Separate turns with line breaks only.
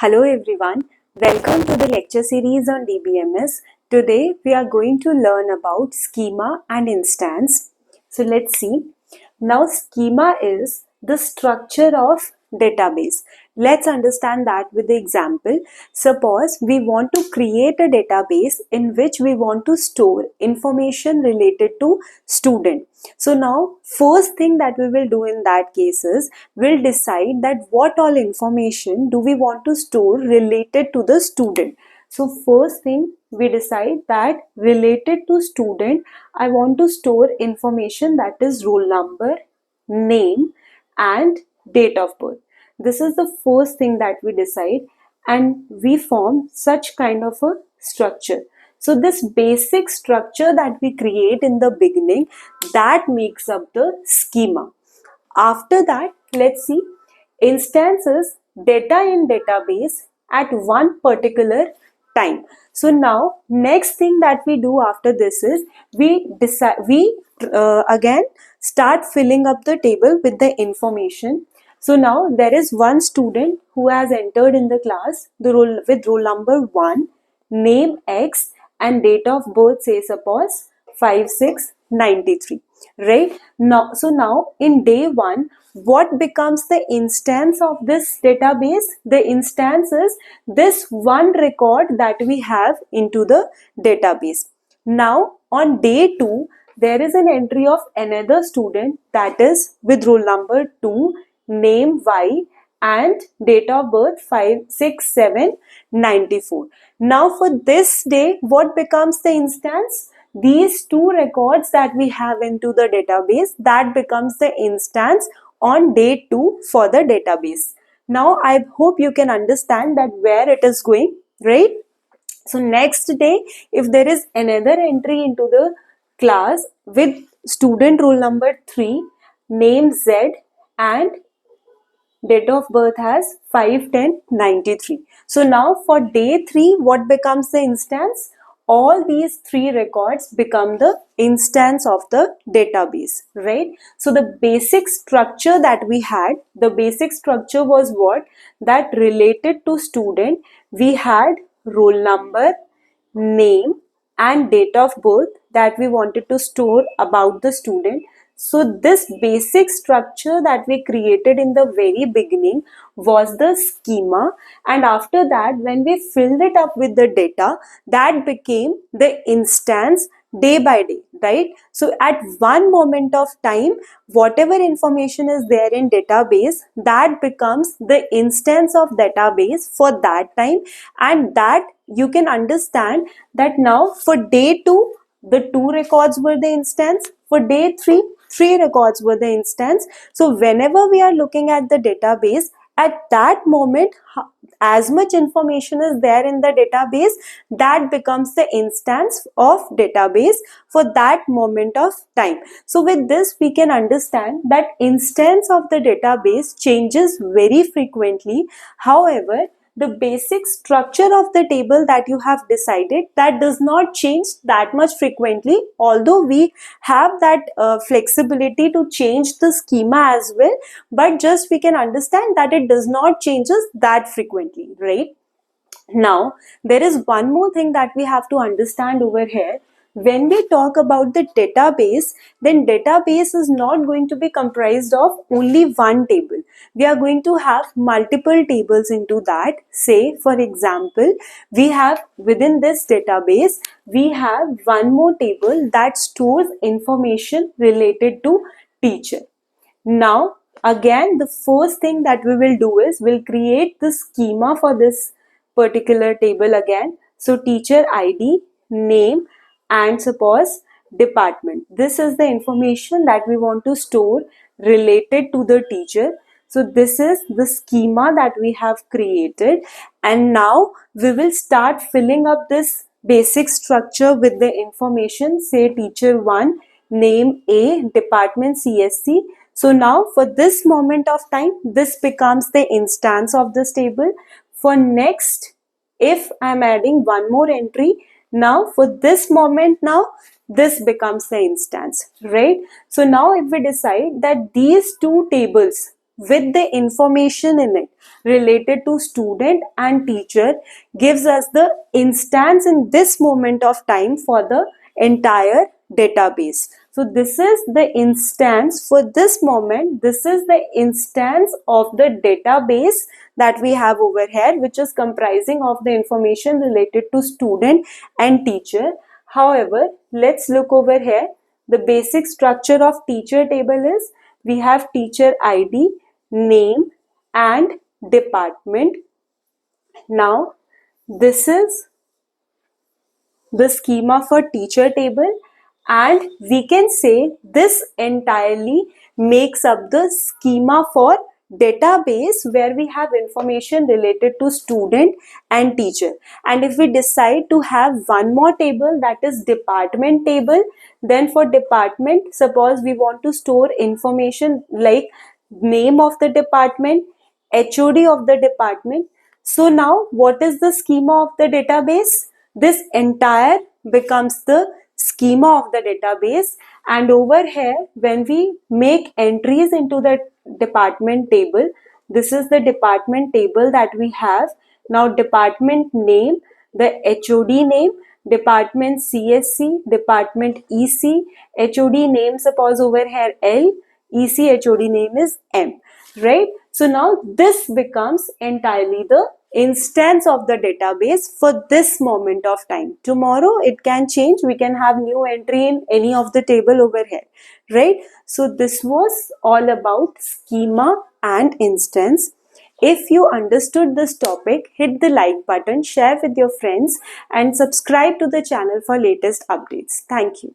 Hello everyone, welcome to the lecture series on DBMS. Today we are going to learn about schema and instance. So let's see. Now schema is the structure of database. Let's understand that with the example. Suppose we want to create a database in which we want to store information related to student. So now first thing that we will do in that case is we'll decide that what all information do we want to store related to the student. So first thing we decide that related to student, I want to store information that is roll number, name and date of birth. This is the first thing that we decide and we form such kind of a structure. So this basic structure that we create in the beginning, that makes up the schema. After that, let's see, instances data in database at one particular time. So now next thing that we do after this is we again start filling up the table with the information. So now there is one student who has entered in the class with roll number 1, name X and date of birth, say suppose 5693, right? Now, so now in day 1, what becomes the instance of this database? The instance is this one record that we have into the database. Now on day 2, there is an entry of another student, that is with roll number 2, name Y and date of birth 56794. Now for this day, what becomes the instance? These two records that we have into the database, that becomes the instance on day 2 for the database. Now I hope you can understand that where it is going, right? So next day, if there is another entry into the class with student roll number 3, name Z and date of birth has 5/10/93. So now for day 3, what becomes the instance? All these 3 records become the instance of the database, right? So the basic structure that we had, the basic structure was what? That related to student, we had roll number, name and date of birth that we wanted to store about the student. So this basic structure that we created in the very beginning was the schema, and after that when we filled it up with the data, that became the instance day by day, right? So at one moment of time, whatever information is there in database, that becomes the instance of database for that time, and that you can understand that now for day 2, the 2 records were the instance, for day 3, 3 records were the instance. So whenever we are looking at the database, at that moment, as much information is there in the database, that becomes the instance of database for that moment of time. So with this, we can understand that instance of the database changes very frequently. However, the basic structure of the table that you have decided, that does not change that much frequently, although we have that flexibility to change the schema as well, but just we can understand that it does not changes that frequently, right? Now there is one more thing that we have to understand over here. When we talk about the database, then database is not going to be comprised of only one table. We are going to have multiple tables into that. Say for example, we have within this database, we have one more table that stores information related to teacher. Now again, the first thing that we will do is we'll create the schema for this particular table again. So teacher ID, name and suppose department. This is the information that we want to store related to the teacher. So this is the schema that we have created, and now we will start filling up this basic structure with the information. Say teacher 1, name A, department CSC. So now for this moment of time, this becomes the instance of this table. For next, if I'm adding one more entry, now for this moment, now this becomes the instance, right? So now if we decide that these two tables, with the information in it related to student and teacher gives us the instance in this moment of time for the entire database. So this is the instance for this moment. This is the instance of the database that we have over here, which is comprising of the information related to student and teacher. However, let's look over here. The basic structure of teacher table is we have teacher ID, name and department. Now, this is the schema for teacher table, and we can say this entirely makes up the schema for database where we have information related to student and teacher. And if we decide to have one more table, that is department table, then for department, suppose we want to store information like name of the department, HOD of the department. So now what is the schema of the database? This entire becomes the schema of the database, and over here when we make entries into the department table, this is the department table that we have. Now department name, the HOD name, department CSC, department EC, HOD name suppose over here L, EC HOD name is M, right? So now this becomes entirely the instance of the database for this moment of time. Tomorrow it can change, we can have new entry in any of the table over here, right? So this was all about schema and instance. If you understood this topic, hit the like button, share with your friends and subscribe to the channel for latest updates. Thank you.